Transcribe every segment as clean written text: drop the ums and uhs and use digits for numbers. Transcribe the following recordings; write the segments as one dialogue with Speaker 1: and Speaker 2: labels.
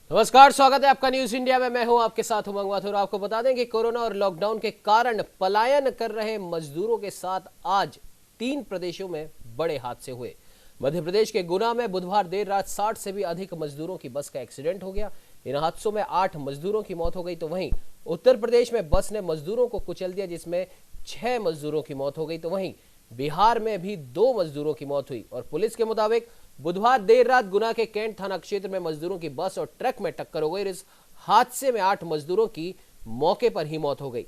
Speaker 1: नमस्कार, स्वागत है आपका न्यूज इंडिया में। मैं हूं आपके साथ उमंग माथुर। आपको बता दें कि कोरोना और लॉकडाउन के कारण पलायन कर रहे मजदूरों के साथ आज 3 प्रदेशों में बड़े हादसे हुए। मध्य प्रदेश के गुना में बुधवार देर रात 60 से भी अधिक मजदूरों की बस का एक्सीडेंट हो गया। इन हादसों में 8 मजदूरों की मौत हो गई। तो वहीं उत्तर प्रदेश में बस ने मजदूरों को कुचल दिया, जिसमें 6 मजदूरों की मौत हो गई। तो वहीं बिहार में भी 2 मजदूरों की मौत हुई। और पुलिस के मुताबिक बुधवार देर रात गुना के कैंट थाना क्षेत्र में मजदूरों की बस और ट्रक में टक्कर हो गई। इस हादसे में 8 मजदूरों की मौके पर ही मौत हो गई।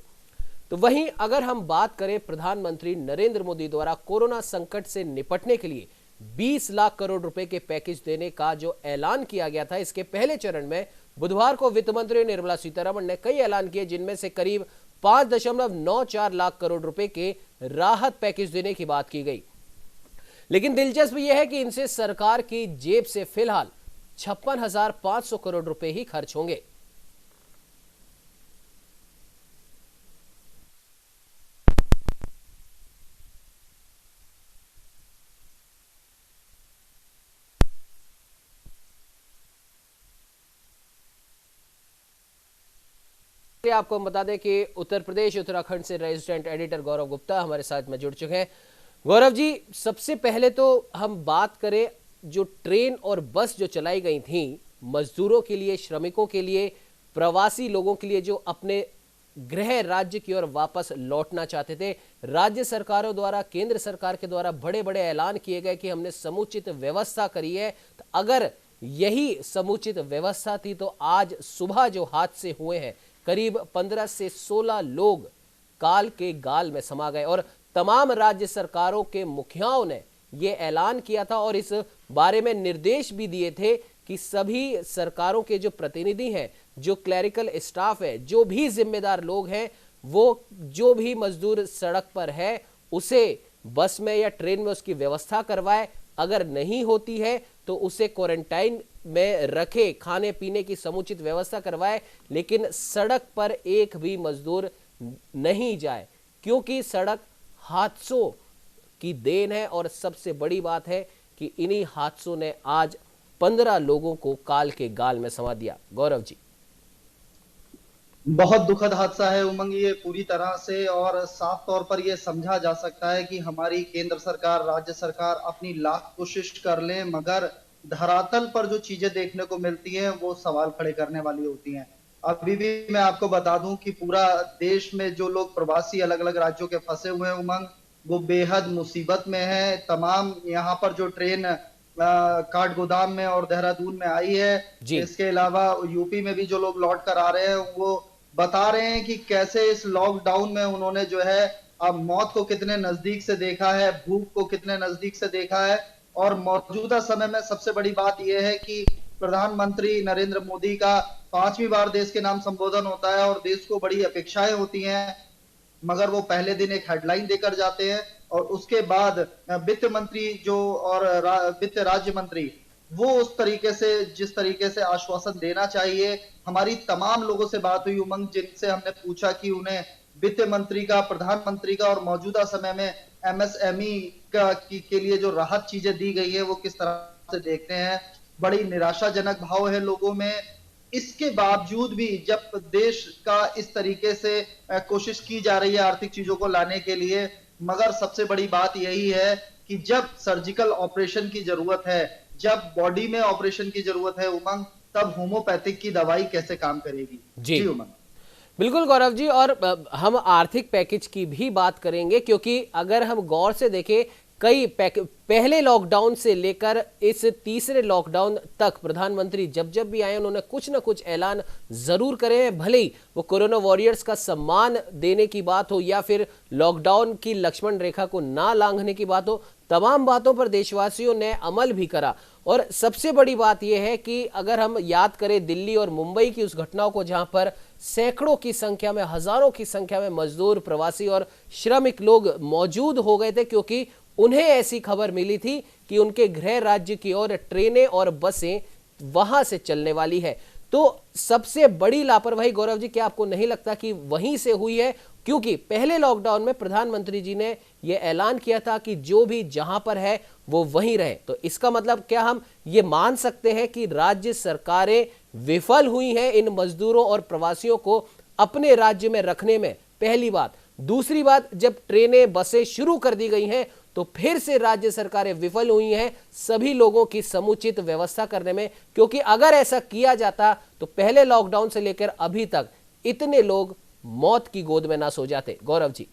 Speaker 1: तो वहीं अगर हम बात करें, प्रधानमंत्री नरेंद्र मोदी द्वारा कोरोना संकट से निपटने के लिए 20 लाख करोड़ रुपए के पैकेज देने का जो ऐलान किया गया था, इसके पहले चरण में बुधवार को वित्त मंत्री निर्मला सीतारमण ने कई ऐलान किए, जिनमें से करीब 5.94 लाख करोड़ रुपए के राहत पैकेज देने की बात की गई। लेकिन दिलचस्प यह है कि इनसे सरकार की जेब से फिलहाल 56,500 करोड़ रुपए ही खर्च होंगे। आपको हम बता दें कि उत्तर प्रदेश उत्तराखंड से रेजिडेंट एडिटर गौरव गुप्ता हमारे साथ में जुड़ चुके हैं। गौरव जी, सबसे पहले तो हम बात करें, जो ट्रेन और बस जो चलाई गई थी मजदूरों के लिए, श्रमिकों के लिए, प्रवासी लोगों के लिए जो अपने गृह राज्य की ओर वापस लौटना चाहते थे, राज्य सरकारों द्वारा, केंद्र सरकार के द्वारा बड़े बड़े ऐलान किए गए कि हमने समुचित व्यवस्था करी है। तो अगर यही समुचित व्यवस्था थी तो आज सुबह जो हादसे हुए हैं, करीब 15 से 16 लोग काल के गाल में समा गए। और तमाम राज्य सरकारों के मुखियाओं ने यह ऐलान किया था और इस बारे में निर्देश भी दिए थे कि सभी सरकारों के जो प्रतिनिधि हैं, जो क्लरिकल स्टाफ है, जो भी जिम्मेदार लोग हैं, वो जो भी मजदूर सड़क पर है उसे बस में या ट्रेन में उसकी व्यवस्था करवाए। अगर नहीं होती है तो उसे क्वारंटाइन में रखे, खाने पीने की समुचित व्यवस्था करवाए, लेकिन सड़क पर एक भी मजदूर नहीं जाए, क्योंकि सड़क हादसों की देन है। और सबसे बड़ी बात है कि इन्हीं हादसों ने आज 15 लोगों को काल के गाल में समा दिया। गौरव जी,
Speaker 2: बहुत दुखद हादसा है उमंग, ये पूरी तरह से और साफ तौर पर यह समझा जा सकता है कि हमारी केंद्र सरकार, राज्य सरकार अपनी लाख कोशिश कर लें, मगर धरातल पर जो चीजें देखने को मिलती हैं वो सवाल खड़े करने वाली होती हैं। अभी भी मैं आपको बता दूं कि पूरा देश में जो लोग प्रवासी अलग अलग राज्यों के फंसे हुए हैं उमंग, वो बेहद मुसीबत में है। तमाम यहाँ पर जो ट्रेन काठगोदाम में और देहरादून में आई है,
Speaker 1: जी
Speaker 2: इसके अलावा यूपी में भी जो लोग लौट कर आ रहे हैं, वो बता रहे हैं कि कैसे इस लॉकडाउन में उन्होंने जो है अब मौत को कितने नजदीक से देखा है, भूख को कितने नजदीक से देखा है। और मौजूदा समय में सबसे बड़ी बात यह है कि प्रधानमंत्री नरेंद्र मोदी का 5वीं बार देश के नाम संबोधन होता है और देश को बड़ी अपेक्षाएं होती हैं, मगर वो पहले दिन एक हेडलाइन देकर जाते हैं और उसके बाद वित्त मंत्री जो और वित्त राज्य मंत्री वो उस तरीके से, जिस तरीके से आश्वासन देना चाहिए। हमारी तमाम लोगों से बात हुई उमंग, जिनसे हमने पूछा कि उन्हें वित्त मंत्री का, प्रधानमंत्री का और मौजूदा समय में एमएसएमई के लिए जो राहत चीजें दी गई है वो किस तरह से देखते हैं। बड़ी निराशाजनक भाव है लोगों में। इसके बावजूद भी जब देश का इस तरीके से कोशिश की जा रही है आर्थिक चीजों को लाने के लिए, मगर सबसे बड़ी बात यही है कि जब सर्जिकल ऑपरेशन की जरूरत है, जब बॉडी में ऑपरेशन की जरूरत है उमंग, तब होम्योपैथिक की दवाई कैसे काम करेगी।
Speaker 1: जी
Speaker 2: जी उमंग।
Speaker 1: बिल्कुल गौरव जी। और हम आर्थिक पैकेज की भी बात करेंगे, क्योंकि अगर हम गौर से देखें, कई पहले लॉकडाउन से लेकर इस तीसरे लॉकडाउन तक प्रधानमंत्री जब जब भी आए उन्होंने कुछ ना कुछ ऐलान जरूर करे हैं। भले ही वो कोरोना वॉरियर्स का सम्मान देने की बात हो या फिर लॉकडाउन की लक्ष्मण रेखा को ना लांघने की बात हो, तमाम बातों पर देशवासियों ने अमल भी करा। और सबसे बड़ी बात यह है कि अगर हम याद करें दिल्ली और मुंबई की उस घटनाओं को, जहां पर सैकड़ों की संख्या में, हजारों की संख्या में मजदूर, प्रवासी और श्रमिक लोग मौजूद हो गए थे, क्योंकि उन्हें ऐसी खबर मिली थी कि उनके गृह राज्य की ओर ट्रेनें और बसें वहां से चलने वाली है। तो सबसे बड़ी लापरवाही गौरव जी, क्या आपको नहीं लगता कि वहीं से हुई है? क्योंकि पहले लॉकडाउन में प्रधानमंत्री जी ने यह ऐलान किया था कि जो भी जहां पर है वो वहीं रहे। तो इसका मतलब क्या हम ये मान सकते हैं कि राज्य सरकारें विफल हुई हैं इन मजदूरों और प्रवासियों को अपने राज्य में रखने में, पहली बात। दूसरी बात, जब ट्रेनें बसें शुरू कर दी गई हैं तो फिर से राज्य सरकारें विफल हुई हैं सभी लोगों की समुचित व्यवस्था करने में, क्योंकि अगर ऐसा किया जाता तो पहले लॉकडाउन से लेकर अभी तक इतने लोग मौत की गोद में ना सो जाते। गौरव जी।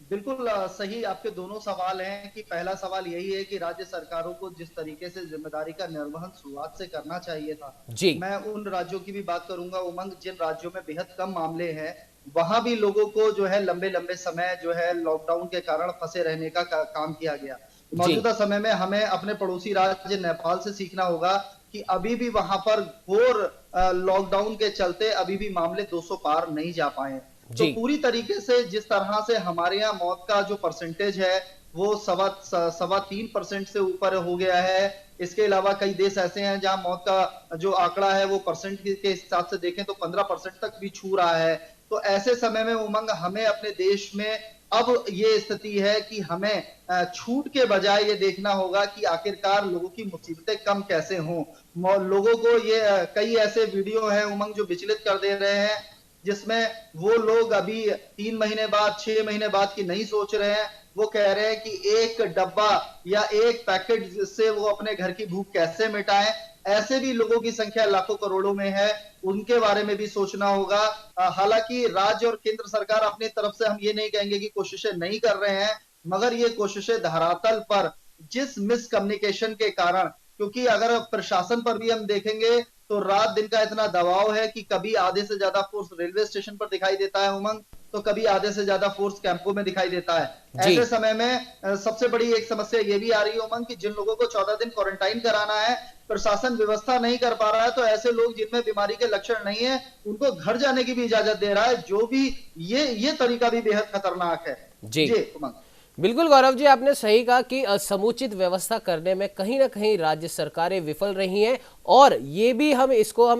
Speaker 2: बिल्कुल सही आपके दोनों सवाल हैं कि पहला सवाल यही है कि राज्य सरकारों को जिस तरीके से जिम्मेदारी का निर्वहन शुरुआत से करना चाहिए था।
Speaker 1: जी।
Speaker 2: मैं उन राज्यों की भी बात करूंगा उमंग जिन राज्यों में बेहद कम मामले हैं, वहां भी लोगों को जो है लंबे लंबे समय जो है लॉकडाउन के कारण फंसे रहने का काम किया गया।
Speaker 1: जी।
Speaker 2: मौजूदा समय में हमें अपने पड़ोसी राज्य नेपाल से सीखना होगा कि अभी भी वहां पर घोर लॉकडाउन के चलते अभी भी मामले 200 पार नहीं जा पाए। तो
Speaker 1: जी।
Speaker 2: पूरी तरीके से जिस तरह से हमारे यहाँ मौत का जो परसेंटेज है वो 3.25% से ऊपर हो गया है। इसके अलावा कई देश ऐसे हैं जहां मौत का जो आंकड़ा है वो परसेंट के हिसाब से देखें तो 15% तक भी छू रहा है। तो ऐसे समय में उमंग हमें अपने देश में अब ये स्थिति है कि हमें छूट के बजाय ये देखना होगा कि आखिरकार लोगों की मुसीबतें कम कैसे हों। लोगों को ये कई ऐसे वीडियो हैं उमंग जो विचलित कर दे रहे हैं, जिसमें वो लोग अभी 3 महीने बाद 6 महीने बाद की नहीं सोच रहे हैं। वो कह रहे हैं कि एक डब्बा या एक पैकेट से वो अपने घर की भूख कैसे मिटाएं। ऐसे भी लोगों की संख्या लाखों करोड़ों में है, उनके बारे में भी सोचना होगा। हालांकि राज्य और केंद्र सरकार अपनी तरफ से हम ये नहीं कहेंगे कि कोशिशें नहीं कर रहे हैं, मगर ये कोशिशें धरातल पर जिस मिसकम्युनिकेशन के कारण, क्योंकि अगर प्रशासन पर भी हम देखेंगे तो रात दिन का इतना दबाव है कि कभी आधे से ज्यादा फोर्स रेलवे स्टेशन पर दिखाई देता है उमंग, तो कभी आधे से ज्यादा फोर्स कैंपों में दिखाई देता है। ऐसे समय में सबसे बड़ी एक समस्या ये भी आ रही है उमंग कि जिन लोगों को 14 दिन क्वारंटाइन कराना है, प्रशासन व्यवस्था नहीं कर पा रहा है, तो ऐसे लोग जिनमें बीमारी के लक्षण नहीं है उनको घर जाने की भी इजाजत दे रहा है, जो भी ये तरीका भी बेहद खतरनाक है।
Speaker 1: जी
Speaker 2: उमंग।
Speaker 1: बिल्कुल गौरव जी, आपने सही कहा कि समुचित व्यवस्था करने में कहीं ना कहीं राज्य सरकारें विफल रही हैं। और ये भी हम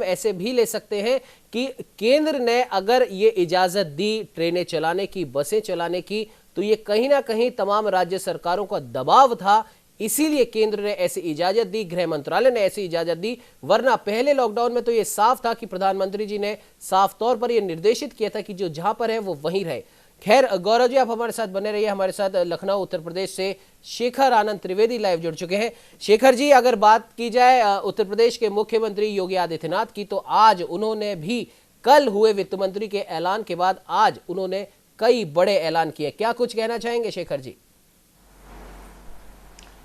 Speaker 1: ऐसे भी ले सकते हैं कि केंद्र ने अगर ये इजाजत दी ट्रेनें चलाने की, बसें चलाने की, तो ये कहीं ना कहीं तमाम राज्य सरकारों का दबाव था, इसीलिए केंद्र ने ऐसी इजाजत दी, गृह मंत्रालय ने ऐसी इजाजत दी। वरना पहले लॉकडाउन में तो ये साफ था कि प्रधानमंत्री जी ने साफ तौर पर यह निर्देशित किया था कि जो जहां पर है वो वहीं रहे। खैर गौरव जी, आप हमारे साथ बने रहिए। हमारे साथ लखनऊ उत्तर प्रदेश से शेखर आनंद त्रिवेदी लाइव जुड़ चुके हैं। शेखर जी, अगर बात की जाए उत्तर प्रदेश के मुख्यमंत्री योगी आदित्यनाथ की, तो आज उन्होंने भी कल हुए वित्त मंत्री के ऐलान के बाद आज उन्होंने कई बड़े ऐलान किए। क्या कुछ कहना चाहेंगे शेखर जी?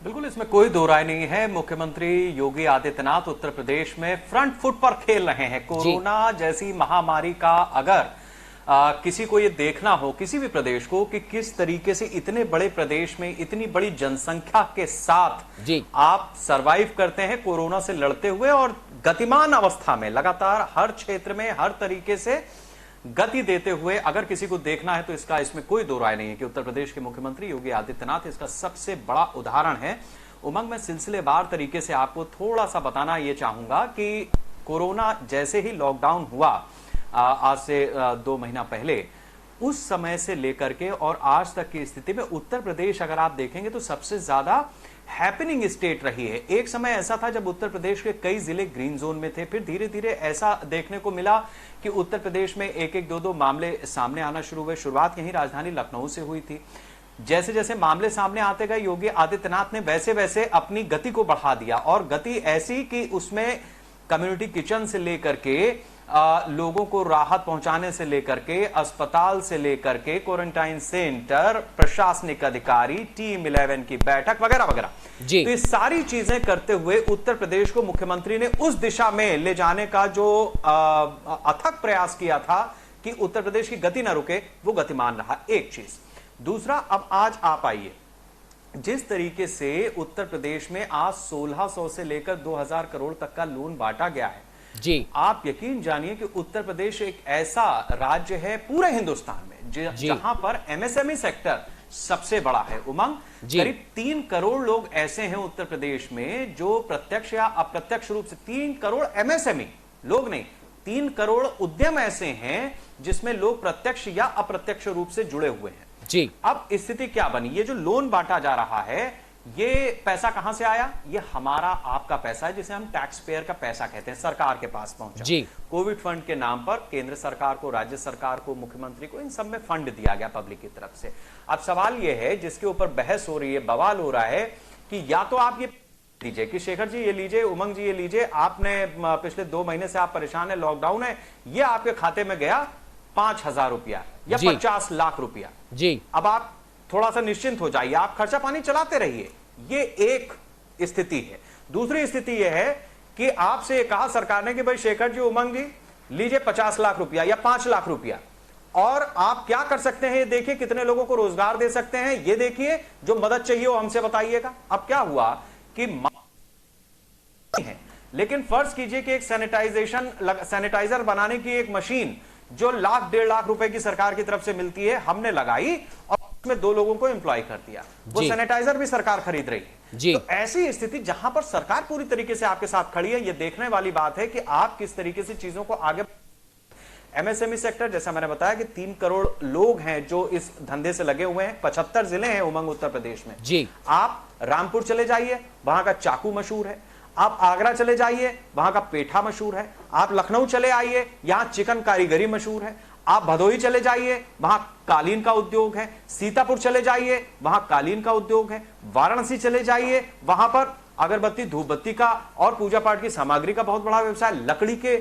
Speaker 3: बिल्कुल, इसमें कोई दो राय नहीं है। मुख्यमंत्री योगी आदित्यनाथ उत्तर प्रदेश में फ्रंट फुट पर खेल रहे हैं। कोरोना जैसी महामारी का अगर किसी को ये देखना हो, किसी भी प्रदेश को, कि किस तरीके से इतने बड़े प्रदेश में इतनी बड़ी जनसंख्या के साथ
Speaker 1: जी
Speaker 3: आप सरवाइव करते हैं कोरोना से लड़ते हुए, और गतिमान अवस्था में लगातार हर क्षेत्र में हर तरीके से गति देते हुए अगर किसी को देखना है, तो इसमें कोई दो राय नहीं है कि उत्तर प्रदेश के मुख्यमंत्री योगी आदित्यनाथ इसका सबसे बड़ा उदाहरण है। उमंग, मैं सिलसिलेवार तरीके से आपको थोड़ा सा बताना यह चाहूंगा कि कोरोना जैसे ही लॉकडाउन हुआ आज से 2 महीना पहले, उस समय से लेकर के और आज तक की स्थिति में उत्तर प्रदेश अगर आप देखेंगे तो सबसे ज्यादा हैपनिंग स्टेट रही है। एक समय ऐसा था जब उत्तर प्रदेश के कई जिले ग्रीन जोन में थे, फिर धीरे धीरे ऐसा देखने को मिला कि उत्तर प्रदेश में एक एक दो मामले सामने आना शुरू हुए। शुरुआत यहीं राजधानी लखनऊ से हुई थी। जैसे जैसे मामले सामने आते गए, योगी आदित्यनाथ ने वैसे वैसे अपनी गति को बढ़ा दिया, और गति ऐसी कि उसमें कम्युनिटी किचन से लेकर के लोगों को राहत पहुंचाने से लेकर के, अस्पताल से लेकर के क्वारंटाइन सेंटर, प्रशासनिक अधिकारी, टीम 11 की बैठक वगैरह वगैरह, तो ये सारी चीजें करते हुए उत्तर प्रदेश को मुख्यमंत्री ने उस दिशा में ले जाने का जो अथक प्रयास किया था कि उत्तर प्रदेश की गति ना रुके, वो गतिमान रहा। एक चीज। दूसरा, अब आज आप आइए, जिस तरीके से उत्तर प्रदेश में आज 1600 से लेकर 2000 करोड़ तक का लोन बांटा गया है
Speaker 1: जी,
Speaker 3: आप यकीन जानिए कि उत्तर प्रदेश एक ऐसा राज्य है पूरे हिंदुस्तान में जहां पर एमएसएमई सेक्टर सबसे बड़ा है। उमंग, करीब 3 करोड़ लोग ऐसे हैं उत्तर प्रदेश में जो प्रत्यक्ष या अप्रत्यक्ष रूप से, 3 करोड़ एमएसएमई लोग नहीं, 3 करोड़ उद्यम ऐसे हैं जिसमें लोग प्रत्यक्ष या अप्रत्यक्ष रूप से जुड़े हुए हैं।
Speaker 1: जी।
Speaker 3: अब स्थिति क्या बनी? ये जो लोन बांटा जा रहा है, ये पैसा कहां से आया? ये हमारा आपका पैसा है, जिसे हम टैक्स पेयर का पैसा कहते हैं, सरकार के पास पहुंचा
Speaker 1: जी।
Speaker 3: कोविड फंड के नाम पर केंद्र सरकार को, राज्य सरकार को, मुख्यमंत्री को, इन सब में फंड दिया गया पब्लिक की तरफ से। अब सवाल यह है, जिसके ऊपर बहस हो रही है, बवाल हो रहा है, कि या तो आप ये लीजिए कि शेखर जी ये लीजिए, उमंग जी ये लीजिए, आपने पिछले 2 महीने से आप परेशान है, लॉकडाउन है, ये आपके खाते में गया 5,000 रुपया या 50 लाख रुपया
Speaker 1: जी।
Speaker 3: अब आप थोड़ा सा निश्चिंत हो जाइए, आप खर्चा पानी चलाते रहिए। ये एक स्थिति है। दूसरी स्थिति यह है कि आपसे ये कहा सरकार ने कि भाई शेखर जी, उमंग जी लीजिए 50 लाख रुपया या 5 लाख रुपया, और आप क्या कर सकते हैं, ये देखिए कितने लोगों को रोजगार दे सकते हैं, ये देखिए, जो मदद चाहिए वो हमसे बताइएगा। अब क्या हुआ कि है, लेकिन फर्ज कीजिए कि एक सैनिटाइजर बनाने की एक मशीन जो 1,00,000-1.5 लाख रुपए की सरकार की तरफ से मिलती है, हमने लगाई और उसमें 2 लोगों को एम्प्लॉय कर दिया। वो सैनिटाइजर भी सरकार खरीद रही है जी। तो ऐसी स्थिति जहां पर सरकार पूरी तरीके से आपके साथ खड़ी है, ये देखने वाली बात है कि आप किस तरीके से चीजों को आगे। एमएसएमई सेक्टर, जैसा मैंने बताया कि 3 करोड़ लोग हैं जो इस धंधे से लगे हुए हैं, 75 जिले हैं उमंग उत्तर प्रदेश में जी। आप रामपुर चले जाइए, वहां का चाकू मशहूर है। आप आगरा चले जाइए, वहां का पेठा मशहूर है। आप लखनऊ चले आइए, यहां चिकन कारीगरी मशहूर है। आप भदोही चले जाइए, वहां कालीन का उद्योग है। सीतापुर चले जाइए, वहां कालीन का उद्योग है। वाराणसी चले जाइए, वहां पर अगरबत्ती, धूपबत्ती का और पूजा पाठ की सामग्री का बहुत बड़ा व्यवसाय, लकड़ी के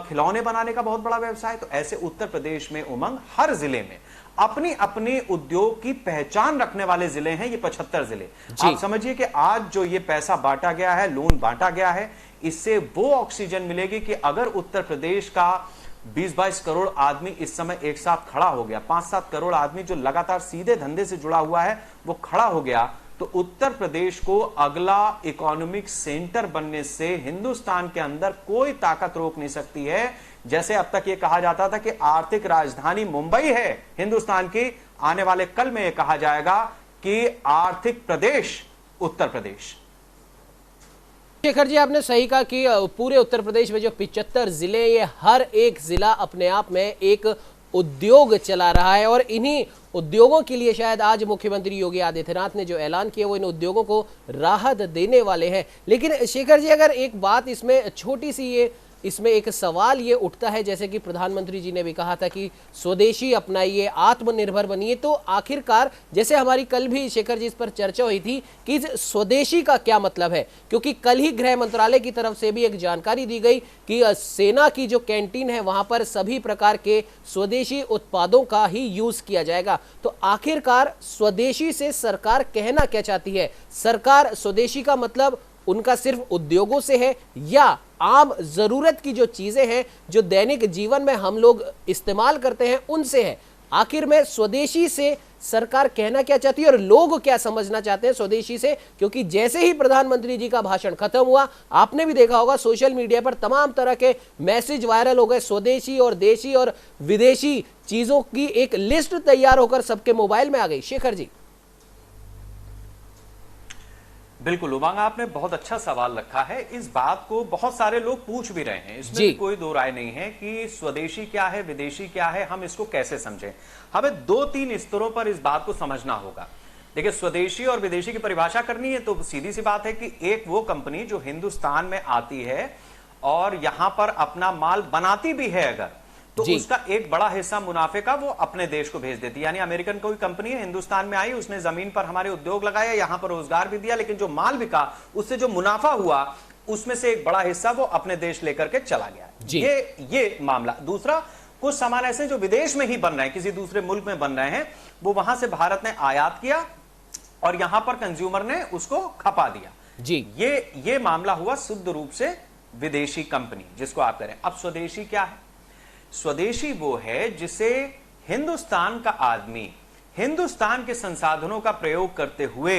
Speaker 3: खिलौने बनाने का बहुत बड़ा व्यवसाय। तो ऐसे उत्तर प्रदेश में उमंग हर जिले में अपनी अपनी उद्योग की पहचान रखने वाले जिले हैं, ये 75 जिले। आप समझिए कि आज जो ये पैसा बांटा गया है, लोन बांटा गया है, इससे वो ऑक्सीजन मिलेगी कि अगर उत्तर प्रदेश का 20-22 करोड़ आदमी इस समय एक साथ खड़ा हो गया, 5-7 करोड़ आदमी जो लगातार सीधे धंधे से जुड़ा हुआ है वो खड़ा हो गया, तो उत्तर प्रदेश को अगला इकोनॉमिक सेंटर बनने से हिंदुस्तान के अंदर कोई ताकत रोक नहीं सकती है। जैसे अब तक ये कहा जाता था कि आर्थिक राजधानी मुंबई है हिंदुस्तान की, आने वाले कल में यह कहा जाएगा कि आर्थिक प्रदेश उत्तर प्रदेश।
Speaker 1: शेखर जी, आपने सही कहा कि पूरे उत्तर प्रदेश में जो 75 जिले, ये हर एक जिला अपने आप में एक उद्योग चला रहा है, और इन्हीं उद्योगों के लिए शायद आज मुख्यमंत्री योगी आदित्यनाथ ने जो ऐलान किया वो इन उद्योगों को राहत देने वाले हैं। लेकिन शेखर जी, अगर एक बात इसमें छोटी सी इसमें एक सवाल ये उठता है, जैसे कि प्रधानमंत्री जी ने भी कहा था कि स्वदेशी अपनाइए, आत्मनिर्भर बनिए, तो आखिरकार जैसे हमारी कल भी शेखर जी इस पर चर्चा हुई थी कि स्वदेशी का क्या मतलब है, क्योंकि कल ही गृह मंत्रालय की तरफ से भी एक जानकारी दी गई कि सेना की जो कैंटीन है वहां पर सभी प्रकार के स्वदेशी उत्पादों का ही यूज किया जाएगा। तो आखिरकार स्वदेशी से सरकार कहना क्या चाहती है? सरकार स्वदेशी का मतलब उनका सिर्फ उद्योगों से है, या आम जरूरत की जो चीजें हैं जो दैनिक जीवन में हम लोग इस्तेमाल करते हैं उनसे है? आखिर में स्वदेशी से सरकार कहना क्या चाहती है और लोग क्या समझना चाहते हैं स्वदेशी से? क्योंकि जैसे ही प्रधानमंत्री जी का भाषण खत्म हुआ, आपने भी देखा होगा सोशल मीडिया पर तमाम तरह के मैसेज वायरल हो गए, स्वदेशी और देशी और विदेशी चीजों की एक लिस्ट तैयार होकर सबके मोबाइल में आ गई। शेखर जी।
Speaker 3: बिल्कुल उमंग, आपने बहुत अच्छा सवाल रखा है। इस बात को बहुत सारे लोग पूछ भी रहे हैं, इसमें भी कोई दो राय नहीं है कि स्वदेशी क्या है, विदेशी क्या है, हम इसको कैसे समझें। हमें 2-3 स्तरों पर इस बात को समझना होगा। देखिए, स्वदेशी और विदेशी की परिभाषा करनी है तो सीधी सी बात है कि एक वो कंपनी जो हिंदुस्तान में आती है और यहां पर अपना माल बनाती भी है अगर, तो उसका एक बड़ा हिस्सा मुनाफे का वो अपने देश को भेज देती है। यानी अमेरिकन कोई कंपनी है, हिंदुस्तान में आई, उसने जमीन पर हमारे उद्योग लगाया, यहां पर रोजगार भी दिया, लेकिन जो माल बिका उससे जो मुनाफा हुआ उसमें से एक बड़ा हिस्सा वो अपने देश लेकर के चला गया। ये मामला। दूसरा, कुछ सामान ऐसे जो विदेश में ही बन रहे हैं, किसी दूसरे मुल्क में बन रहे हैं, वो वहां से भारत ने आयात किया और यहां पर कंज्यूमर ने उसको खपा दिया जी। ये मामला हुआ शुद्ध रूप से विदेशी कंपनी जिसको आप करें। अब स्वदेशी क्या है? स्वदेशी वो है जिसे हिंदुस्तान का आदमी हिंदुस्तान के संसाधनों का प्रयोग करते हुए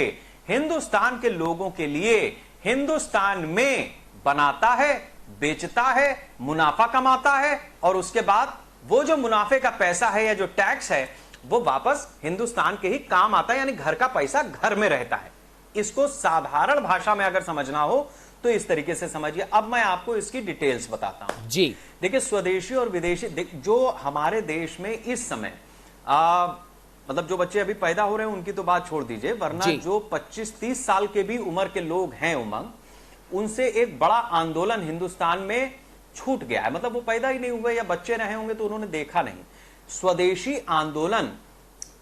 Speaker 3: हिंदुस्तान के लोगों के लिए हिंदुस्तान में बनाता है, बेचता है, मुनाफा कमाता है, और उसके बाद वो जो मुनाफे का पैसा है या जो टैक्स है वो वापस हिंदुस्तान के ही काम आता है, यानी घर का पैसा घर में रहता है। इसको साधारण भाषा में अगर समझना हो तो इस तरीके से समझिए। अब मैं आपको इसकी डिटेल्स बताता हूं जी। देखिए, स्वदेशी और विदेशी जो हमारे देश में इस समय मतलब जो बच्चे अभी पैदा हो रहे हैं उनकी तो बात छोड़ दीजिए, वरना जो 25-30 साल के भी उम्र के लोग हैं उमंग, उनसे एक बड़ा आंदोलन हिंदुस्तान में छूट गया है। मतलब वो पैदा ही नहीं हुए या बच्चे रहे होंगे तो उन्होंने देखा नहीं। स्वदेशी आंदोलन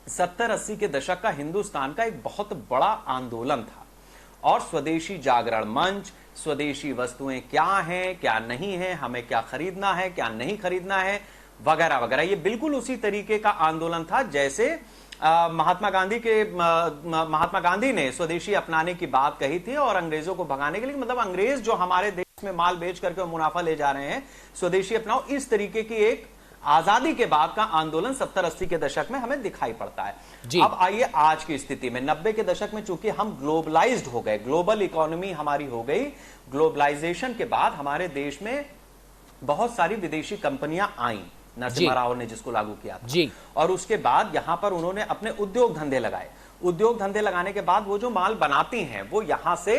Speaker 3: 70-80 के दशक का हिंदुस्तान का एक बहुत बड़ा आंदोलन था, और स्वदेशी जागरण मंच, स्वदेशी वस्तुएं क्या हैं क्या नहीं है, हमें क्या खरीदना है क्या नहीं खरीदना है, वगैरह वगैरह, ये बिल्कुल उसी तरीके का आंदोलन था जैसे महात्मा गांधी ने स्वदेशी अपनाने की बात कही थी और अंग्रेजों को भगाने के लिए, मतलब अंग्रेज जो हमारे देश में माल बेच करके मुनाफा ले जा रहे हैं, स्वदेशी अपनाओ, इस तरीके की एक आजादी के बाद का आंदोलन 70-80 के दशक में हमें दिखाई पड़ता है। अब आइए आज की स्थिति में, 90 के दशक में चूंकि हम ग्लोबलाइज्ड हो गए, ग्लोबल इकोनॉमी हमारी हो गई, ग्लोबलाइजेशन के बाद हमारे देश में बहुत सारी विदेशी कंपनियां आई, नरसिम्हा राव ने जिसको लागू किया था, और उसके बाद यहां पर उन्होंने अपने उद्योग धंधे लगाए। उद्योग धंधे लगाने के बाद वो जो माल बनाती हैं वो यहां से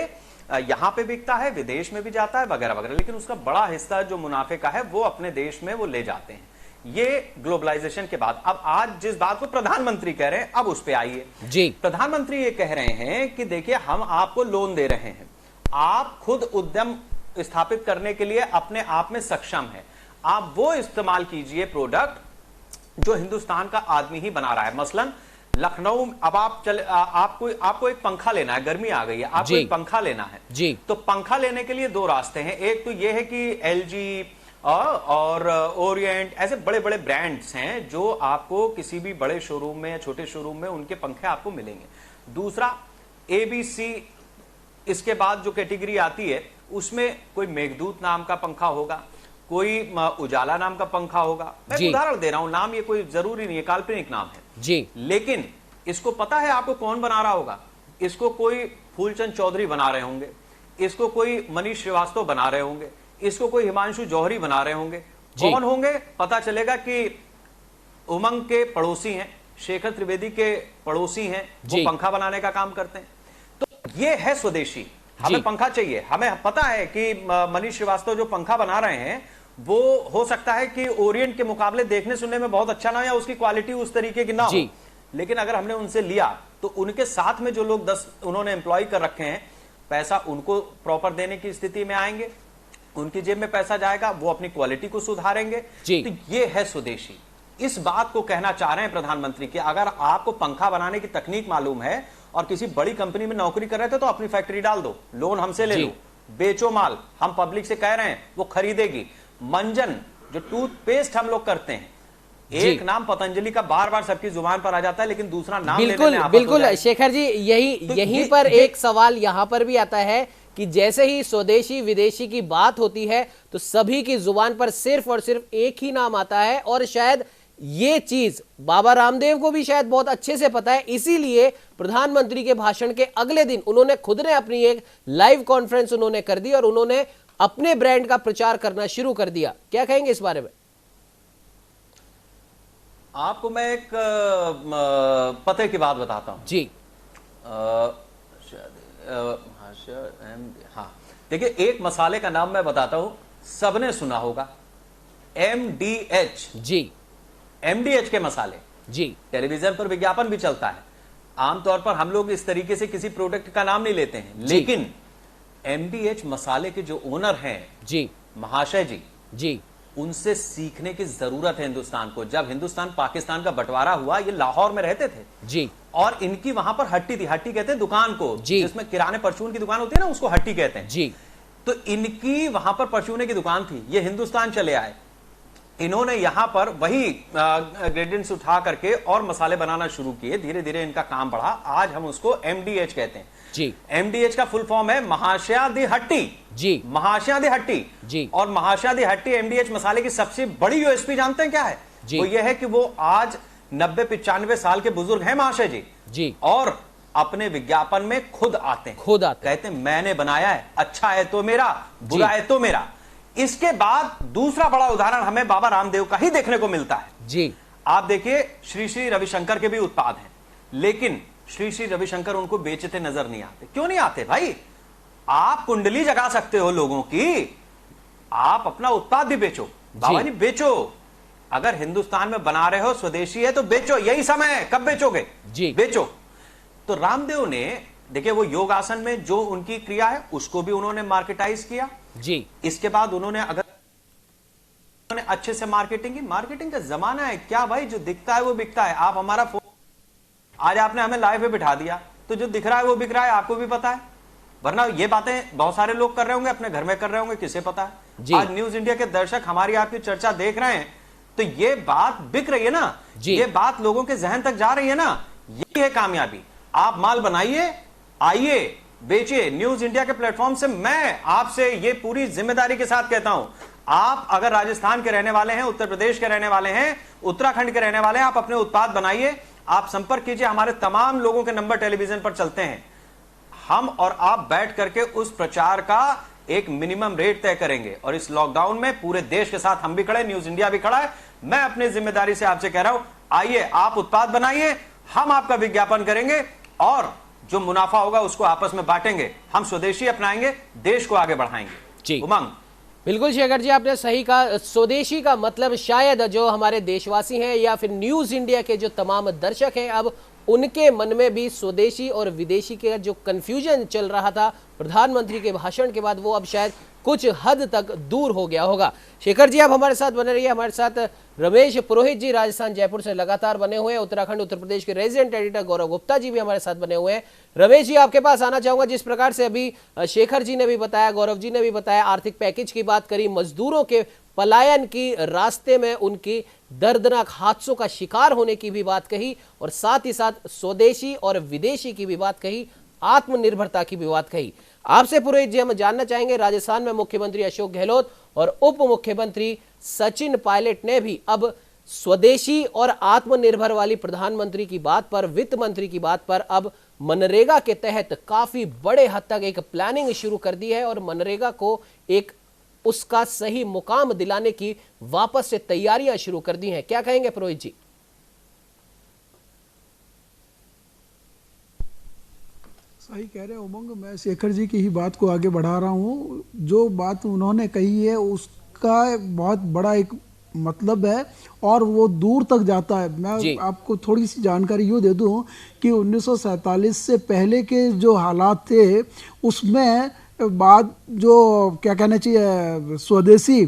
Speaker 3: यहां पे बिकता है, विदेश में भी जाता है, वगैरह वगैरह, लेकिन उसका बड़ा हिस्सा जो मुनाफे का है वो अपने देश में वो ले जाते हैं। ये ग्लोबलाइजेशन के बाद अब आज जिस बात को प्रधानमंत्री कह रहे हैं, अब उस पे आइए जी। प्रधानमंत्री ये कह रहे हैं कि देखिए हम आपको लोन दे रहे हैं, आप खुद उद्यम स्थापित करने के लिए अपने आप में सक्षम है, आप वो इस्तेमाल कीजिए प्रोडक्ट जो हिंदुस्तान का आदमी ही बना रहा है। मसलन लखनऊ, अब आप चले, आपको एक पंखा लेना है, गर्मी आ गई है, आपको एक पंखा लेना है जी। तो पंखा लेने के लिए दो रास्ते हैं, एक तो ये है कि LG और ओरिएंट ऐसे बड़े बड़े ब्रांड्स हैं जो आपको किसी भी बड़े शोरूम में या छोटे शोरूम में उनके पंखे आपको मिलेंगे। दूसरा ABC, इसके बाद जो कैटेगरी आती है उसमें कोई मेघदूत नाम का पंखा होगा, कोई उजाला नाम का पंखा होगा। मैं उदाहरण दे रहा हूं, नाम ये कोई जरूरी नहीं है, काल्पनिक नाम है जी, लेकिन इसको पता है आपको कौन बना रहा होगा। इसको कोई फूलचंद चौधरी बना रहे होंगे, इसको कोई मनीष श्रीवास्तव बना रहे होंगे, इसको कोई हिमांशु जौहरी बना रहे होंगे। कौन होंगे पता चलेगा कि उमंग के पड़ोसी हैं, शेखर त्रिवेदी के पड़ोसी हैं, वो पंखा बनाने का काम करते हैं। तो ये है स्वदेशी, हमें पंखा चाहिए, हमें पता है कि मनीष श्रीवास्तव जो पंखा बना रहे हैं वो हो सकता है कि ओरिएंट के मुकाबले देखने सुनने में बहुत अच्छा ना हो या उसकी क्वालिटी उस तरीके की ना हो, लेकिन अगर हमने उनसे लिया तो उनके साथ में जो लोग 10 उन्होंने एम्प्लॉय कर रखे हैं, पैसा उनको प्रॉपर देने की स्थिति में आएंगे, उनकी जेब में पैसा जाएगा, वो अपनी क्वालिटी को सुधारेंगे। तो ये है स्वदेशी। इस बात को कहना चाह रहे हैं प्रधानमंत्री कि अगर आपको पंखा बनाने की तकनीक मालूम है और किसी बड़ी कंपनी में नौकरी कर रहे थे तो अपनी फैक्ट्री डाल दो, लोन हमसे ले लो, बेचो माल, हम पब्लिक से कह रहे हैं वो खरीदेगी। मंजन जो टूथपेस्ट हम लोग करते हैं, एक नाम पतंजलि का बार बार सबकी जुबान पर आ जाता है, लेकिन दूसरा नाम
Speaker 1: बिल्कुल शेखर जी, यही पर एक सवाल यहां पर भी आता है कि जैसे ही स्वदेशी विदेशी की बात होती है तो सभी की जुबान पर सिर्फ और सिर्फ एक ही नाम आता है, और शायद ये चीज बाबा रामदेव को भी शायद बहुत अच्छे से पता है। इसीलिए प्रधानमंत्री के भाषण के अगले दिन उन्होंने खुद ने अपनी एक लाइव कॉन्फ्रेंस उन्होंने कर दी और उन्होंने अपने ब्रांड का प्रचार करना शुरू कर दिया। क्या कहेंगे इस बारे में?
Speaker 3: आपको मैं एक पते की बात बताता हूं जी। हाँ देखिए, एक मसाले का नाम मैं बताता हूं, सबने सुना होगा, MDH जी। MDH के मसाले जी, टेलीविजन पर विज्ञापन भी चलता है। आमतौर पर हम लोग इस तरीके से किसी प्रोडक्ट का नाम नहीं लेते हैं, लेकिन MDH मसाले के जो ओनर हैं जी, महाशय जी, उनसे सीखने की जरूरत है हिंदुस्तान को। जब हिंदुस्तान पाकिस्तान का बंटवारा हुआ, ये लाहौर में रहते थे जी, और इनकी वहां पर हट्टी थी, हट्टी कहते हैं दुकान को, जिसमें किराने परचून की दुकान होती है ना, उसको हट्टी कहते हैं जी। तो इनकी वहां पर परचूने की दुकान थी, ये हिंदुस्तान चले आए, इन्होंने यहां पर वही इंग्रेडिएंट्स उठा करके और मसाले बनाना शुरू किए, धीरे धीरे इनका काम बढ़ा, आज हम उसको MDH कहते हैं जी। MDH का फुल फॉर्म है महाशया दी हट्टी जी, महाशया दी हट्टी जी। और महाशया दी हट्टी MDH मसाले की सबसे बड़ी USP जानते हैं क्या है? वो ये है कि वो आज 90-95 साल के बुजुर्ग हैं महाशय जी, और अपने विज्ञापन में खुद आते हैं, कहते हैं मैंने बनाया है, अच्छा है तो मेरा, बुरा है तो मेरा। इसके बाद दूसरा बड़ा उदाहरण हमें बाबा रामदेव का ही देखने को मिलता है जी। आप देखिए, श्री श्री रविशंकर के भी उत्पाद हैं, लेकिन श्री श्री रविशंकर उनको बेचते नजर नहीं आते। क्यों नहीं आते भाई? आप कुंडली जगा सकते हो लोगों की, आप अपना उत्पाद भी बेचो, बाबा जी बेचो, अगर हिंदुस्तान में बना रहे हो, स्वदेशी है तो बेचो, यही समय है। कब बेचोगे
Speaker 1: जी,
Speaker 3: बेचो। तो रामदेव ने देखिए वो योग आसन में जो उनकी क्रिया है उसको भी उन्होंने मार्केटाइज किया
Speaker 1: जी।
Speaker 3: इसके बाद उन्होंने अच्छे से मार्केटिंग की। मार्केटिंग का जमाना है क्या भाई, जो दिखता है वो बिकता है। आप हमारा फोन, आज आपने हमें लाइव पे बिठा दिया तो जो दिख रहा है वो बिक रहा है, आपको भी पता है। वरना ये बातें बहुत सारे लोग कर रहे होंगे, अपने घर में कर रहे होंगे, किसे पता है। आज न्यूज इंडिया के दर्शक हमारी आपकी चर्चा देख रहे हैं तो ये बात बिक रही है ना, ये बात लोगों के जहन तक जा रही है ना, यही है कामयाबी। आप माल बनाइए, आइए बेचिए। न्यूज इंडिया के प्लेटफॉर्म से मैं आपसे ये पूरी जिम्मेदारी के साथ कहता हूं, आप अगर राजस्थान के रहने वाले हैं, उत्तर प्रदेश के रहने वाले हैं, उत्तराखंड के रहने वाले हैं, आप अपने उत्पाद बनाइए, आप संपर्क कीजिए। हमारे तमाम लोगों के नंबर टेलीविजन पर चलते हैं। हम और आप बैठ करके उस प्रचार का एक मिनिमम रेट तय करेंगे। और इस लॉकडाउन में पूरे देश के साथ हम भी खड़े, न्यूज इंडिया भी खड़ा है। मैं अपनी जिम्मेदारी से आपसे कह रहा हूं, आइए आप उत्पाद बनाइए, हम आपका विज्ञापन करेंगे और जो मुनाफा होगा उसको आपस में बांटेंगे। हम स्वदेशी अपनाएंगे, देश को आगे बढ़ाएंगे। उमंग,
Speaker 1: बिल्कुल शेखर जी, आपने सही कहा। स्वदेशी का मतलब शायद जो हमारे देशवासी हैं या फिर न्यूज इंडिया के जो तमाम दर्शक हैं, अब उनके मन में भी स्वदेशी और विदेशी के जो कंफ्यूजन चल रहा था प्रधानमंत्री के भाषण के बाद, वो अब शायद कुछ हद तक दूर हो गया होगा। शेखर जी आप हमारे साथ बने रहिए। हमारे साथ रमेश पुरोहित जी राजस्थान जयपुर से लगातार बने हुए हैं। उत्तराखंड उत्तर प्रदेश के रेजिडेंट एडिटर गौरव गुप्ता जी भी हमारे साथ बने हुए हैं। रमेश जी आपके पास आना चाहूंगा। जिस प्रकार से अभी शेखर जी ने भी बताया, गौरव जी ने भी बताया, आर्थिक पैकेज की बात करी, मजदूरों के पलायन की, रास्ते में उनकी दर्दनाक हादसों का शिकार होने की भी बात कही, और साथ ही साथ स्वदेशी और विदेशी की भी बात कही, आत्मनिर्भरता की भी बात कही। आपसे पुरोहित जी हम जानना चाहेंगे, राजस्थान में मुख्यमंत्री अशोक गहलोत और उप मुख्यमंत्री सचिन पायलट ने भी अब स्वदेशी और आत्मनिर्भर वाली प्रधानमंत्री की बात पर, वित्त मंत्री की बात पर अब मनरेगा के तहत काफी बड़े हद तक एक प्लानिंग शुरू कर दी है और मनरेगा को एक उसका सही मुकाम दिलाने की वापस से तैयारियां शुरू कर दी हैं। क्या कहेंगे पुरोहित जी?
Speaker 4: सही कह रहे हैं उमंग, मैं शेखर जी की ही बात को आगे बढ़ा रहा हूँ। जो बात उन्होंने कही है उसका बहुत बड़ा एक मतलब है और वो दूर तक जाता है। मैं आपको थोड़ी सी जानकारी यूँ दे दूँ कि 1947 से पहले के जो हालात थे उसमें बाद जो क्या कहना चाहिए स्वदेशी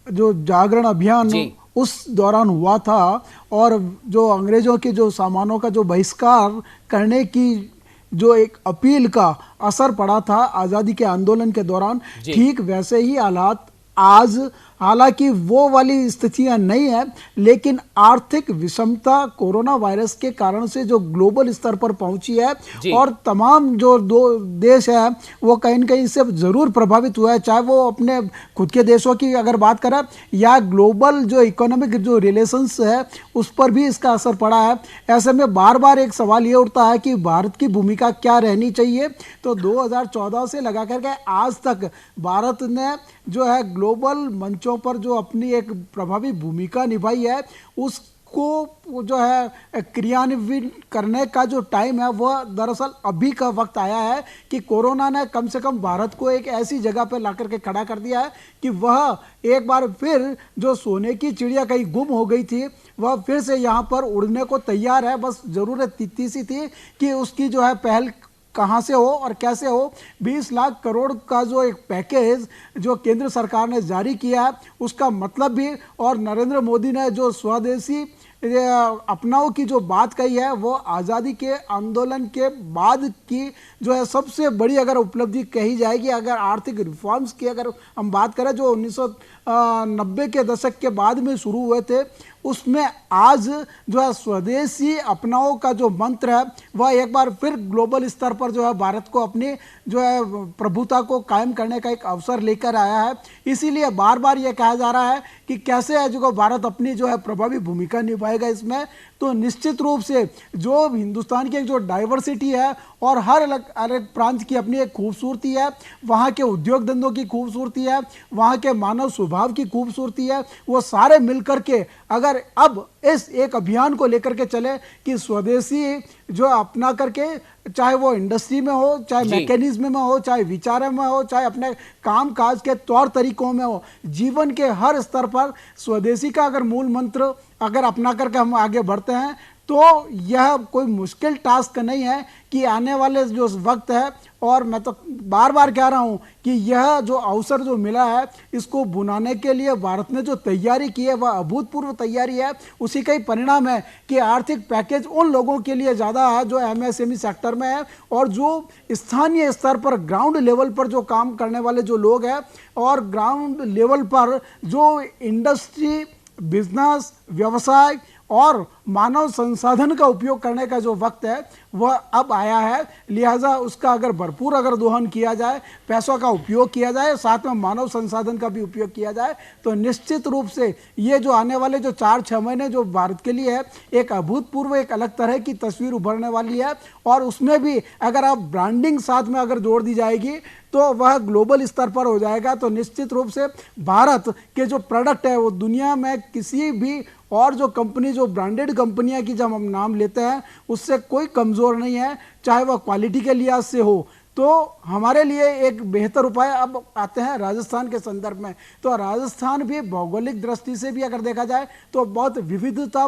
Speaker 4: जो जागरण अभियान उस दौरान हुआ था, और जो अंग्रेजों के जो सामानों का जो बहिष्कार करने की जो एक अपील का असर पड़ा था आज़ादी के आंदोलन के दौरान, ठीक वैसे ही हालात आज, हालांकि वो वाली स्थितियां नहीं है, लेकिन आर्थिक विषमता कोरोना वायरस के कारण से जो ग्लोबल स्तर पर पहुंची है और तमाम जो दो देश है वो कहीं न कहीं इससे जरूर प्रभावित हुआ है, चाहे वो अपने खुद के देशों की अगर बात करें या ग्लोबल जो इकोनॉमिक जो रिलेशंस है उस पर भी इसका असर पड़ा है। ऐसे में बार बार एक सवाल ये उठता है कि भारत की भूमिका क्या रहनी चाहिए। तो 2014 से लगा करके आज तक भारत ने जो है ग्लोबल मंचों पर जो अपनी एक प्रभावी भूमिका निभाई है उसको जो है क्रियान्वित करने का जो टाइम है वह दरअसल अभी का वक्त आया है कि कोरोना ने कम से कम भारत को एक ऐसी जगह पर ला करके खड़ा कर दिया है कि वह एक बार फिर जो सोने की चिड़िया कहीं गुम हो गई थी वह फिर से यहाँ पर उड़ने को तैयार है। बस ज़रूरत इतनी सी थी कि उसकी जो है पहल कहाँ से हो और कैसे हो। 20 लाख करोड़ का जो एक पैकेज जो केंद्र सरकार ने जारी किया है उसका मतलब भी, और नरेंद्र मोदी ने जो स्वदेशी अपनाओ की जो बात कही है वो आज़ादी के आंदोलन के बाद की जो है सबसे बड़ी अगर उपलब्धि कही जाएगी। अगर आर्थिक रिफॉर्म्स की अगर हम बात करें जो 1990 के दशक के बाद में शुरू हुए थे उसमें आज जो है स्वदेशी अपनाओ का जो मंत्र है वह एक बार फिर ग्लोबल स्तर पर जो है भारत को अपनी जो है प्रभुता को कायम करने का एक अवसर लेकर आया है। इसीलिए बार बार ये कहा जा रहा है कि कैसे है जो भारत अपनी जो है प्रभावी भूमिका निभाएगा इसमें। तो निश्चित रूप से जो हिंदुस्तान की एक जो डाइवर्सिटी है और हर अलग अलग प्रांत की अपनी एक खूबसूरती है, वहाँ के उद्योग धंधों की खूबसूरती है, वहाँ के मानव स्वभाव की खूबसूरती है, वो सारे मिलकर के अगर अब इस एक अभियान को लेकर के चले कि स्वदेशी जो अपना करके, चाहे वो इंडस्ट्री में हो, चाहे मैकेनिज्म में हो, चाहे विचार में हो, चाहे अपने काम काज के तौर तरीकों में हो, जीवन के हर स्तर पर स्वदेशी का अगर मूल मंत्र अगर अपना करके हम आगे बढ़ते हैं तो यह कोई मुश्किल टास्क नहीं है कि आने वाले जो वक्त है, और मैं तो बार बार कह रहा हूँ कि यह जो अवसर जो मिला है इसको बुनाने के लिए भारत ने जो तैयारी की है वह अभूतपूर्व तैयारी है। उसी का ही परिणाम है कि आर्थिक पैकेज उन लोगों के लिए ज़्यादा है जो एमएसएमई सेक्टर में है और जो स्थानीय स्तर पर ग्राउंड लेवल पर जो काम करने वाले जो लोग हैं, और ग्राउंड लेवल पर जो इंडस्ट्री, बिजनेस, व्यवसाय और मानव संसाधन का उपयोग करने का जो वक्त है वह अब आया है। लिहाजा उसका अगर भरपूर अगर दोहन किया जाए, पैसों का उपयोग किया जाए, साथ में मानव संसाधन का भी उपयोग किया जाए, तो निश्चित रूप से ये जो आने वाले जो 4-6 महीने जो भारत के लिए है एक अभूतपूर्व, एक अलग तरह की तस्वीर उभरने वाली है। और उसमें भी अगर आप ब्रांडिंग साथ में अगर जोड़ दी जाएगी तो वह ग्लोबल स्तर पर हो जाएगा। तो निश्चित रूप से भारत के जो प्रोडक्ट है वो दुनिया में किसी भी और जो कंपनी, जो ब्रांडेड कंपनियां की जब हम नाम लेते हैं उससे कोई कमज़ोर नहीं है, चाहे वह क्वालिटी के लिहाज से हो। तो हमारे लिए एक बेहतर उपाय अब आते हैं राजस्थान के संदर्भ में। तो राजस्थान भी भौगोलिक दृष्टि से भी अगर देखा जाए तो बहुत विविधता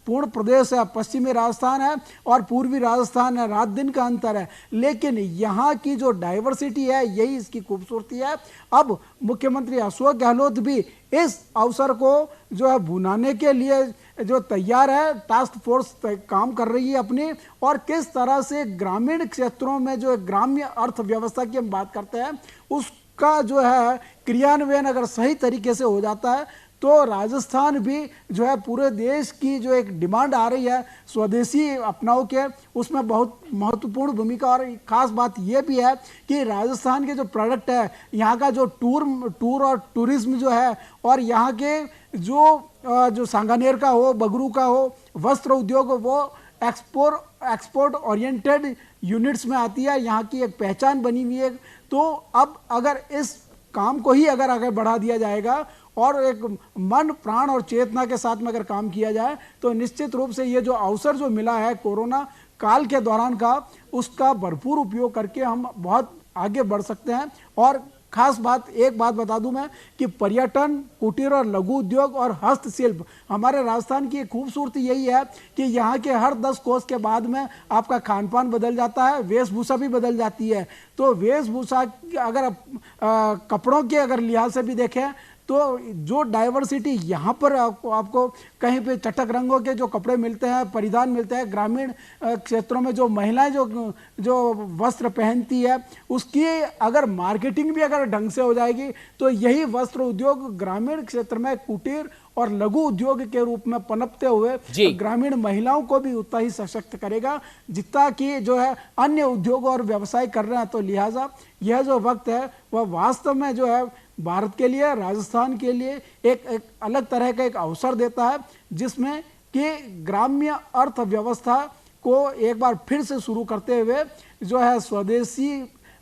Speaker 4: पूर्ण प्रदेश है। पश्चिमी राजस्थान है और पूर्वी राजस्थान है, रात दिन का अंतर है, लेकिन यहाँ की जो डाइवर्सिटी है यही इसकी खूबसूरती है। अब मुख्यमंत्री अशोक गहलोत भी इस अवसर को जो है भुनाने के लिए जो तैयार है, टास्क फोर्स काम कर रही है अपनी, और किस तरह से ग्रामीण क्षेत्रों में जो ग्राम्य अर्थव्यवस्था की हम बात करते हैं उसका जो है क्रियान्वयन अगर सही तरीके से हो जाता है तो राजस्थान भी जो है पूरे देश की जो एक डिमांड आ रही है स्वदेशी अपनाओ के, उसमें बहुत महत्वपूर्ण भूमिका। और ख़ास बात यह भी है कि राजस्थान के जो प्रोडक्ट है, यहाँ का जो टूर और टूरिज्म जो है, और यहाँ के जो सांगानेर का हो, बगरू का हो, वस्त्र उद्योग, वो एक्सपोर्ट ओरिएंटेड यूनिट्स में आती है, यहाँ की एक पहचान बनी हुई है। तो अब अगर इस काम को ही अगर आगे बढ़ा दिया जाएगा और एक मन, प्राण और चेतना के साथ में अगर काम किया जाए तो निश्चित रूप से ये जो अवसर जो मिला है कोरोना काल के दौरान का, उसका भरपूर उपयोग करके हम बहुत आगे बढ़ सकते हैं। और खास बात, एक बात बता दूं मैं कि पर्यटन, कुटीर और लघु उद्योग और हस्तशिल्प, हमारे राजस्थान की खूबसूरती यही है कि यहाँ के हर 10 कोस के बाद में आपका खान पान बदल जाता है, वेशभूषा भी बदल जाती है। तो वेशभूषा अगर कपड़ों के अगर लिहाज से भी देखें तो जो डाइवर्सिटी यहाँ पर आपको कहीं पे चटक रंगों के जो कपड़े मिलते हैं, परिधान मिलते हैं, ग्रामीण क्षेत्रों में जो महिलाएं जो वस्त्र पहनती है उसकी अगर मार्केटिंग भी अगर ढंग से हो जाएगी तो यही वस्त्र उद्योग ग्रामीण क्षेत्र में कुटीर और लघु उद्योग के रूप में पनपते हुए तो ग्रामीण महिलाओं को भी उतना ही सशक्त करेगा जितना कि जो है अन्य उद्योग और व्यवसाय कर रहे हैं। तो लिहाजा यह जो वक्त है वह वास्तव में जो है भारत के लिए, राजस्थान के लिए एक अलग तरह का एक अवसर देता है, जिसमें कि ग्राम्य अर्थव्यवस्था को एक बार फिर से शुरू करते हुए जो है स्वदेशी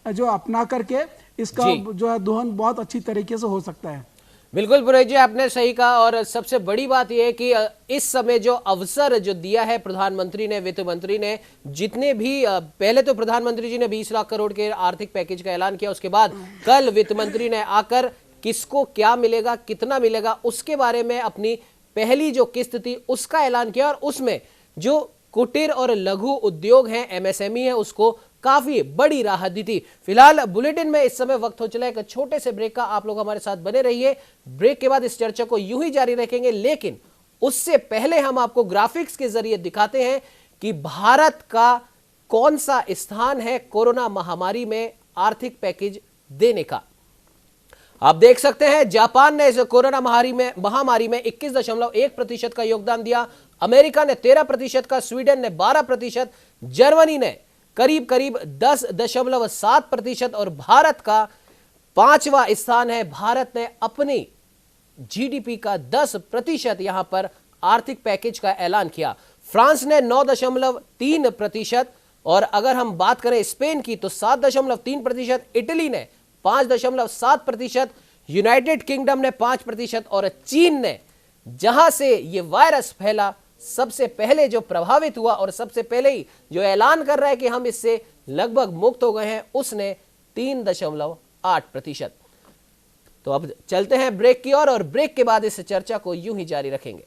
Speaker 4: जो अपना करके इसका जो है दोहन बहुत अच्छी तरीके से हो सकता है।
Speaker 1: बिल्कुल पुरोहित जी, आपने सही कहा। और सबसे बड़ी बात यह है कि इस समय जो अवसर जो दिया है प्रधानमंत्री ने, वित्त मंत्री ने, जितने भी पहले तो प्रधानमंत्री जी ने 20 लाख करोड़ के आर्थिक पैकेज का ऐलान किया, उसके बाद कल वित्त मंत्री ने आकर किसको क्या मिलेगा, कितना मिलेगा, उसके बारे में अपनी पहली जो किस्त थी उसका ऐलान किया। और उसमें जो कुटीर और लघु उद्योग हैं, एमएसएमई है, उसको काफी बड़ी राहत दी थी। फिलहाल बुलेटिन में इस समय वक्त हो चला है एक छोटे से ब्रेक का। आप लोग हमारे साथ बने रहिए। ब्रेक के बाद इस चर्चा को यूं ही जारी रखेंगे, लेकिन उससे पहले हम आपको ग्राफिक्स के जरिए दिखाते हैं कि भारत का कौन सा स्थान है कोरोना महामारी में आर्थिक पैकेज देने का। आप देख सकते हैं जापान ने इस कोरोना महामारी में 21.1% का योगदान दिया, अमेरिका ने 13% का, स्वीडन ने 12%, जर्मनी ने करीब 10.7% और भारत का 5वां स्थान है। भारत ने अपनी जीडीपी का 10% यहां पर आर्थिक पैकेज का ऐलान किया। फ्रांस ने 9.3%, और अगर हम बात करें स्पेन की तो 7.3%, इटली ने 5.7%, यूनाइटेड किंगडम ने 5%, और चीन ने, जहां से यह वायरस फैला, सबसे पहले जो प्रभावित हुआ और सबसे पहले ही जो ऐलान कर रहा है कि हम इससे लगभग मुक्त हो गए हैं, उसने 3.8%। तो अब चलते हैं ब्रेक की ओर और ब्रेक के बाद इस चर्चा को यूं ही जारी रखेंगे।